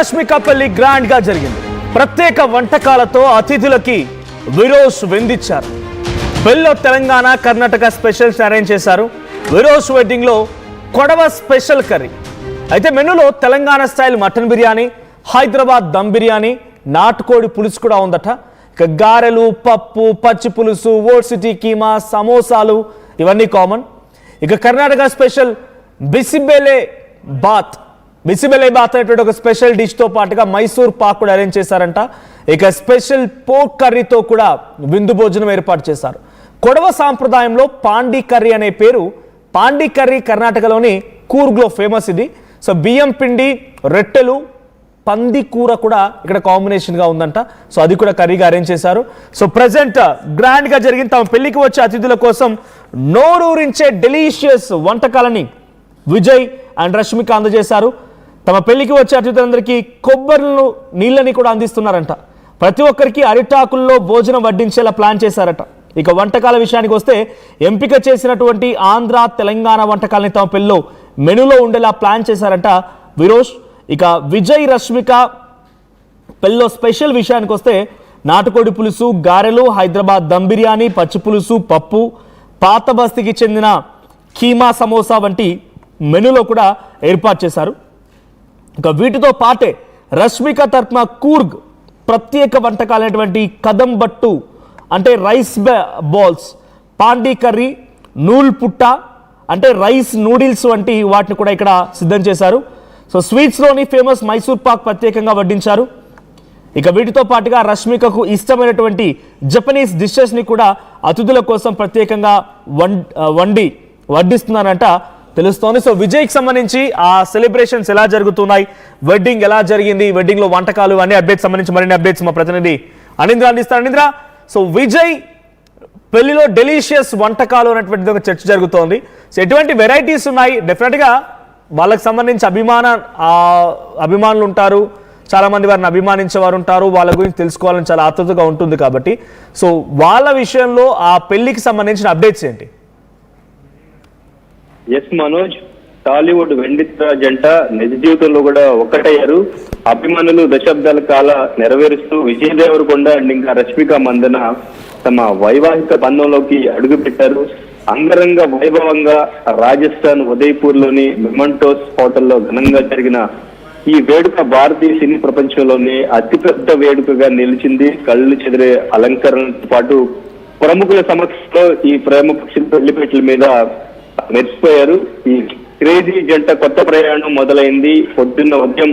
రష్మిక పెళ్లి గ్రాండ్ గా జరిగింది. ప్రత్యేక వంటకాలతో అతిథులకి విరోష్ విందిచ్చారు. పెళ్లిలో తెలంగాణ కర్ణాటక స్పెషల్స్ అరేంజ్ చేశారు. విరోష్ వెడ్డింగ్ లో కొడవ స్పెషల్ కర్రీ. అయితే మెనూలో తెలంగాణ స్టైల్ మటన్ బిర్యానీ, హైదరాబాద్ దమ్ బిర్యానీ, నాటుకోడి పులుసు కూడా ఉందట. ఇక గారెలు, పప్పు, పచ్చి పులుసు, ఓల్డ్ సిటీ కీమా, సమోసాలు ఇవన్నీ కామన్. ఇక కర్ణాటక స్పెషల్ బిసిబెలే బాత్ అనేటువంటి ఒక స్పెషల్ డిష్తో పాటుగా మైసూర్ పాక్ కూడా అరేంజ్ చేశారంట. ఇక స్పెషల్ పోర్క్ కర్రీతో కూడా విందు భోజనం ఏర్పాటు చేశారు. కొడవ సాంప్రదాయంలో పాండి కర్రీ అనే పేరు. పాండి కర్రీ కర్ణాటకలోని కూర్గ్లో ఫేమస్ ఇది. సో బియ్యం పిండి, రొట్టెలు, పంది కూర కూడా ఇక్కడ కాంబినేషన్గా ఉందంట. సో అది కూడా కర్రీగా అరేంజ్ చేశారు. సో ప్రజెంట్ గ్రాండ్గా జరిగింది. తమ పెళ్లికి వచ్చే అతిథుల కోసం నోరూరించే డెలీషియస్ వంటకాలని విజయ్ అండ్ రష్మిక అందజేశారు. తమ పెళ్లికి వచ్చే అతిథులందరికీ కొబ్బరిను నీళ్ళని కూడా అందిస్తున్నారంట. ప్రతి ఒక్కరికి అరిటాకుల్లో భోజనం వడ్డించేలా ప్లాన్ చేశారట. ఇక వంటకాల విషయానికి వస్తే ఎంపిక చేసినటువంటి ఆంధ్ర, తెలంగాణ వంటకాలని తమ పెళ్లిలో మెనూలో ఉండేలా ప్లాన్ చేశారట విరోష్. ఇక విజయ్, రష్మిక పెళ్లిలో స్పెషల్ విషయానికి వస్తే నాటుకోడి పులుసు, గారెలు, హైదరాబాద్ దమ్ బిర్యానీ, పచ్చి పులుసు, పప్పు, పాత బస్తీకి చెందిన కీమా, సమోసా వంటి మెనూలో కూడా ఏర్పాటు చేశారు. ఇక వీటితో పాటే రష్మిక తరఫున కూర్గ్ ప్రత్యేక వంటకాలైనటువంటి కదం బట్టు అంటే రైస్ బాల్స్, పాండి కర్రీ, నూల్ పుట్ట అంటే రైస్ నూడిల్స్ వంటి వాటిని కూడా ఇక్కడ సిద్ధం చేశారు. సో స్వీట్స్లోని ఫేమస్ మైసూర్ పాక్ ప్రత్యేకంగా వడ్డించారు. ఇక వీటితో పాటుగా రష్మికకు ఇష్టమైనటువంటి జపనీస్ డిషెస్ని కూడా అతిథుల కోసం ప్రత్యేకంగా వడ్డిస్తున్నారంట తెలుస్తోంది. సో విజయ్కి సంబంధించి ఆ సెలబ్రేషన్స్ ఎలా జరుగుతున్నాయి, వెడ్డింగ్ ఎలా జరిగింది, వెడ్డింగ్లో వంటకాలు అన్ని అప్డేట్స్ సంబంధించి మరిన్ని అప్డేట్స్ మా ప్రతినిధి అనింద్ర అందిస్తారు. అనింద్ర, సో విజయ్ పెళ్లిలో డెలీషియస్ వంటకాలు అనేటువంటి ఒక చర్చ జరుగుతోంది. సో ఎటువంటి వెరైటీస్ ఉన్నాయి? డెఫినెట్గా వాళ్ళకి సంబంధించి అభిమానులు ఉంటారు, చాలామంది వారిని అభిమానించేవారు ఉంటారు, వాళ్ళ గురించి తెలుసుకోవాలని చాలా ఆతృతగా ఉంటుంది కాబట్టి సో వాళ్ళ విషయంలో ఆ పెళ్లికి సంబంధించిన అప్డేట్స్ ఏంటి? ఎస్ మనోజ్, టాలీవుడ్ వెండితెర జంట నిజ జీవితంలో కూడా ఒక్కటయ్యారు. అభిమానులు దశాబ్దాల కాల నెరవేరుస్తూ విజయ్ దేవరకొండ అండ్ ఇంకా రష్మిక మందన తమ వైవాహిక బంధంలోకి అడుగు పెట్టారు. అంగరంగ వైభవంగా రాజస్థాన్ ఉదయ్పూర్ లోని మెమంటోస్ హోటల్లో ఘనంగా జరిగిన ఈ వేడుక భారతీయ సినీ ప్రపంచంలోనే అతిపెద్ద వేడుకగా నిలిచింది. కళ్ళు చెదిరే అలంకరణతో పాటు ప్రముఖుల సమక్షంలో ఈ ప్రేమ పక్షుల పెళ్లిపేటల మీద మెరిసిపోయారు. ఈ క్రేజీ జంట కొత్త ప్రయాణం మొదలైంది. పొద్దున్న ఉదయం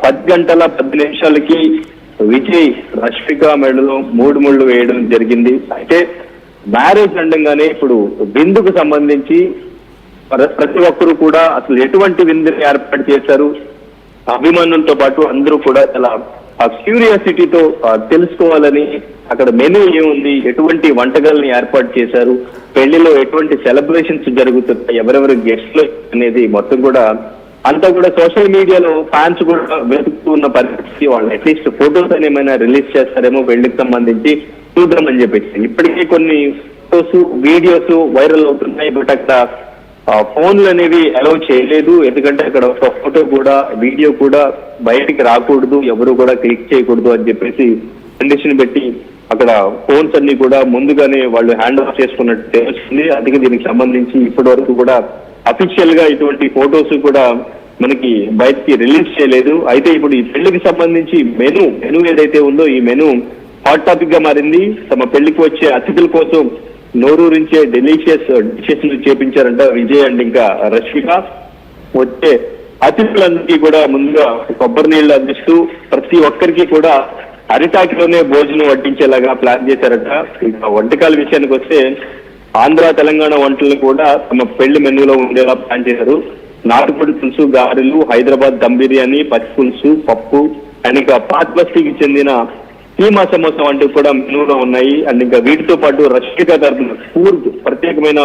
10 గంటల 10 నిమిషాలకి విజయ్ రష్మిక మెడలో 3 ముళ్ళు వేయడం జరిగింది. అయితే మ్యారేజ్ అండంగానే ఇప్పుడు విందుకు సంబంధించి ప్రతి ఒక్కరు కూడా అసలు ఎటువంటి విందుని ఏర్పాటు చేశారు, అభిమానులతో పాటు అందరూ కూడా చాలా క్యూరియాసిటీతో తెలుసుకోవాలని అక్కడ మెనూ ఏముంది, ఎటువంటి వంటకాలని ఏర్పాటు చేశారు, పెళ్లిలో ఎటువంటి సెలబ్రేషన్స్ జరుగుతున్నాయి, ఎవరెవరు గెస్ట్లు అనేది మొత్తం కూడా అంతా కూడా సోషల్ మీడియాలో ఫ్యాన్స్ కూడా వెతుకుతూ ఉన్న పరిస్థితి. వాళ్ళు అట్లీస్ట్ ఫొటోస్ అని ఏమైనా రిలీజ్ చేస్తారేమో పెళ్లికి సంబంధించి చూద్దామని చెప్పేసి. ఇప్పటికే కొన్ని ఫొటోస్, వీడియోస్ వైరల్ అవుతున్నాయి. బట్ అక్కడ ఫోన్లు అనేవి అలౌ చేయలేదు. ఎందుకంటే అక్కడ ఒక ఫోటో కూడా, వీడియో కూడా బయటికి రాకూడదు, ఎవరు కూడా క్లిక్ చేయకూడదు అని చెప్పేసి కండిషన్ పెట్టి అక్కడ ఫోన్స్ అన్ని కూడా ముందుగానే వాళ్ళు హ్యాండ్ ఆఫ్ చేసుకున్నట్టు తెలుస్తుంది. అందుకే దీనికి సంబంధించి ఇప్పటి వరకు కూడా అఫీషియల్ గా ఇటువంటి ఫొటోస్ కూడా మనకి బయటికి రిలీజ్ చేయలేదు. అయితే ఇప్పుడు ఈ పెళ్లికి సంబంధించి మెనూ ఏదైతే ఉందో ఈ మెనూ హాట్ టాపిక్ గా మారింది. తమ పెళ్లికి వచ్చే అతిథుల కోసం నోరూరించే డెలీషియస్ డిషెస్ చేపించారంట విజయ్ అండ్ ఇంకా రష్మిక. వచ్చే అతిథులందరికీ కూడా ముందుగా కొబ్బరి నీళ్లు అందిస్తూ ప్రతి ఒక్కరికి కూడా అరిటాకిలోనే భోజనం వడ్డించేలాగా ప్లాన్ చేశారట. ఇంకా వంటకాల విషయానికి వస్తే ఆంధ్ర, తెలంగాణ వంటలను కూడా తమ పెళ్లి మెనూలో ఉండేలా ప్లాన్ చేశారు. నాటుకోడి పులుసు, గారెలు, హైదరాబాద్ దమ్ బిర్యానీ, పచ్చి పులుసు, పప్పు అండ్ ఇంకా పాత బస్తీకి చెందిన కీమా, సమోసా వంటివి కూడా మెనూలో ఉన్నాయి. అండ్ ఇంకా వీటితో పాటు రష్మిక తరఫున కూర్గ్ ప్రత్యేకమైన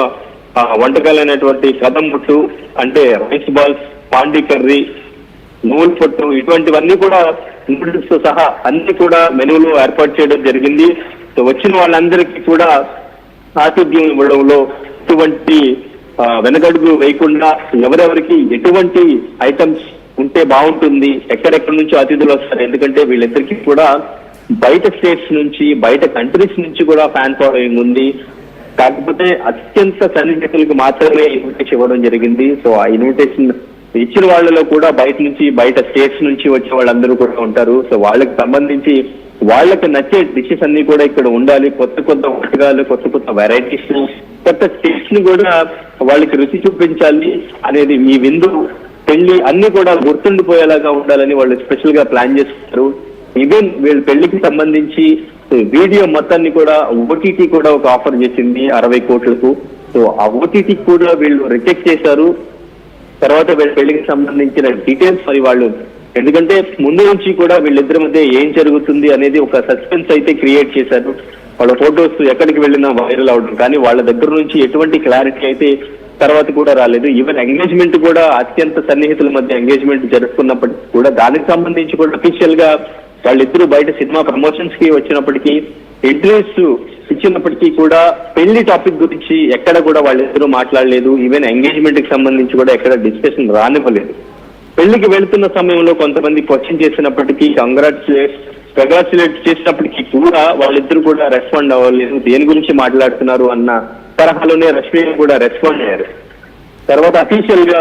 వంటకాలైనటువంటి కదం బుట్టు అంటే రైస్ బాల్స్, పాండి కర్రీ, నూల్ పొట్టు ఇటువంటివన్నీ కూడా నూడిల్స్ తో సహా అన్ని కూడా మెనూలో ఏర్పాటు చేయడం జరిగింది. సో వచ్చిన వాళ్ళందరికీ కూడా ఆతిథ్యం ఇవ్వడంలో ఎటువంటి వెనకడుగు వేయకుండా ఎవరెవరికి ఎటువంటి ఐటమ్స్ ఉంటే బాగుంటుంది, ఎక్కడెక్కడి నుంచో అతిథులు వస్తారు, ఎందుకంటే వీళ్ళిద్దరికీ కూడా బయట స్టేట్స్ నుంచి బయట కంట్రీస్ నుంచి కూడా ఫ్యాన్ ఫాలోయింగ్ ఉంది. కాకపోతే అత్యంత సన్నిహితులకు మాత్రమే ఇన్విటేషన్ ఇవ్వడం జరిగింది. సో ఆ ఇన్విటేషన్ ఇచ్చిన వాళ్ళలో కూడా బయట స్టేట్స్ నుంచి వచ్చే వాళ్ళందరూ కూడా ఉంటారు. సో వాళ్ళకి సంబంధించి వాళ్ళకి నచ్చే డిషెస్ అన్ని కూడా ఇక్కడ ఉండాలి. కొత్త వంటకాలు, కొత్త వెరైటీస్, కొత్త స్టేట్స్ ని కూడా వాళ్ళకి రుచి చూపించాలి అనేది ఈ విందు పెళ్లి అన్ని కూడా గుర్తుండిపోయేలాగా ఉండాలని వాళ్ళు స్పెషల్ గా ప్లాన్ చేస్తున్నారు. ఈవెన్ వీళ్ళ పెళ్లికి సంబంధించి వీడియో మొత్తాన్ని కూడా ఓటీటీ కూడా ఒక ఆఫర్ చేసింది 60 కోట్లకు. సో ఆ ఓటీటీ కూడా వీళ్ళు రిజెక్ట్ చేశారు. తర్వాత వీళ్ళ పెళ్లికి సంబంధించిన డీటెయిల్స్ మరి వాళ్ళు, ఎందుకంటే ముందు నుంచి కూడా వీళ్ళిద్దరి మధ్య ఏం జరుగుతుంది అనేది ఒక సస్పెన్స్ అయితే క్రియేట్ చేశారు. వాళ్ళ ఫొటోస్ ఎక్కడికి వెళ్ళినా వైరల్ అవడం, కానీ వాళ్ళ దగ్గర నుంచి ఎటువంటి క్లారిటీ అయితే తర్వాత కూడా రాలేదు. ఈవెన్ ఎంగేజ్మెంట్ కూడా అత్యంత సన్నిహితుల మధ్య ఎంగేజ్మెంట్ జరుపుకున్నప్పటికీ కూడా దానికి సంబంధించి కూడా అఫీషియల్ గా వాళ్ళిద్దరూ బయట సినిమా ప్రమోషన్స్ కి వచ్చినప్పటికీ, ఇంటర్వ్యూస్ ఇచ్చినప్పటికీ కూడా పెళ్లి టాపిక్ గురించి ఎక్కడ కూడా వాళ్ళిద్దరూ మాట్లాడలేదు. ఈవెన్ ఎంగేజ్మెంట్ కి సంబంధించి కూడా ఎక్కడ డిస్కషన్ రానివ్వలేదు. పెళ్లికి వెళ్తున్న సమయంలో కొంతమంది క్వశ్చన్ చేసినప్పటికీ, కంగ్రాచులేట్ చేసినప్పటికీ కూడా వాళ్ళిద్దరు కూడా రెస్పాండ్ అవ్వలేదు. దేని గురించి మాట్లాడుతున్నారు అన్న తరహాలోనే రష్మి కూడా రెస్పాండ్ అయ్యారు. తర్వాత అఫీషియల్ గా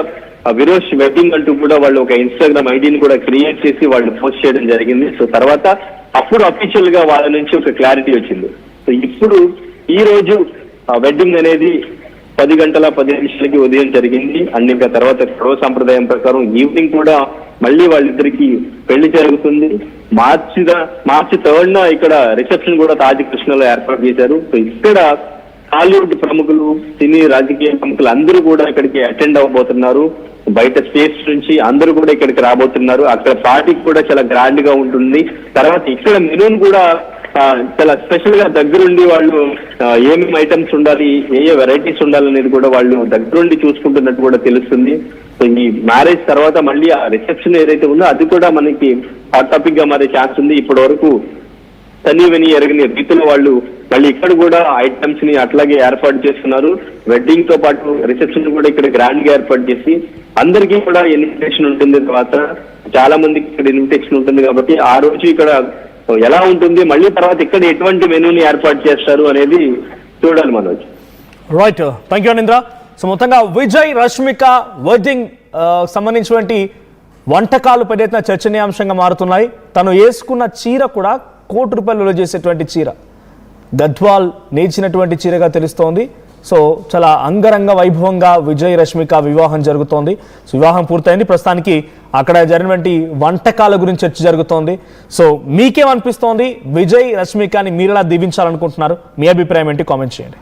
విరోష్ వెడ్డింగ్ అంటూ కూడా వాళ్ళు ఒక ఇన్స్టాగ్రామ్ ఐడిని కూడా క్రియేట్ చేసి వాళ్ళు పోస్ట్ చేయడం జరిగింది. సో తర్వాత అప్పుడు అఫీషియల్ గా వాళ్ళ నుంచి ఒక క్లారిటీ వచ్చింది. సో ఇప్పుడు ఈ రోజు వెడ్డింగ్ అనేది 10 గంటల 10 నిమిషాలకి ఉదయం జరిగింది. అండ్ ఇంకా తర్వాత గొడవ సంప్రదాయం ప్రకారం ఈవినింగ్ కూడా మళ్ళీ వాళ్ళిద్దరికి పెళ్లి జరుగుతుంది. మార్చి 3న ఇక్కడ రిసెప్షన్ కూడా తాజ్ కృష్ణలో ఏర్పాటు చేశారు. సో ఇక్కడ హాలీవుడ్ ప్రముఖులు, సినీ రాజకీయ ప్రముఖులు అందరూ కూడా ఇక్కడికి అటెండ్ అవ్వబోతున్నారు. బయట స్టేట్స్ నుంచి అందరూ కూడా ఇక్కడికి రాబోతున్నారు. అక్కడ పార్టీ కూడా చాలా గ్రాండ్ గా ఉంటుంది. తర్వాత ఇక్కడ మెనూన్ కూడా చాలా స్పెషల్ గా దగ్గరుండి వాళ్ళు ఏమేమి ఐటమ్స్ ఉండాలి, ఏ వెరైటీస్ ఉండాలనేది కూడా వాళ్ళు దగ్గరుండి చూసుకుంటున్నట్టు కూడా తెలుస్తుంది. సో ఈ మ్యారేజ్ తర్వాత మళ్ళీ ఆ రిసెప్షన్ ఏదైతే ఉందో అది కూడా మనకి హాట్ టాపిక్ గా మారే ఛాన్స్ ఉంది. ఇప్పటి వరకు తనివని ఎరగని రీతిలో వాళ్ళు మళ్ళీ ఇక్కడ కూడా ఐటమ్స్ ని అట్లాగే ఏర్పాటు చేస్తున్నారు. వెడ్డింగ్ తో పాటు రిసెప్షన్ కూడా ఇక్కడ గ్రాండ్ గా ఏర్పాటు చేసి అందరికీ కూడా ఇన్విటేషన్ ఉంటుంది. తర్వాత చాలా మందికి ఇక్కడ ఇన్విటేషన్ ఉంటుంది కాబట్టి ఆ రోజు ఇక్కడ ఎలా ఉంటుంది, మళ్ళీ తర్వాత ఇక్కడ ఎటువంటి మెనూని ఏర్పాటు చేస్తారు అనేది చూడాలి Manoj. Right, thank you Anindra. So మొత్తంగా విజయ్ రష్మిక వెడ్డింగ్ సంబంధించినటువంటి వంటకాలు పెద్ద ఎత్తున చర్చనీయాంశంగా మారుతున్నాయి. తను వేసుకున్న చీర కూడా ₹1 విలువ చేసేటువంటి చీర, గద్వాల్ నేర్చినటువంటి చీరగా తెలుస్తోంది. సో చాలా అంగరంగ వైభవంగా విజయ్ రష్మిక వివాహం జరుగుతోంది. సో వివాహం పూర్తయింది. ప్రస్తుతానికి అక్కడ జరిగినటువంటి వంటకాల గురించి చర్చ జరుగుతోంది. సో మీకేమనిపిస్తోంది? విజయ్ రష్మికని మీరెలా దీవించాలనుకుంటున్నారు? మీ అభిప్రాయం ఏంటి? కామెంట్ చేయండి.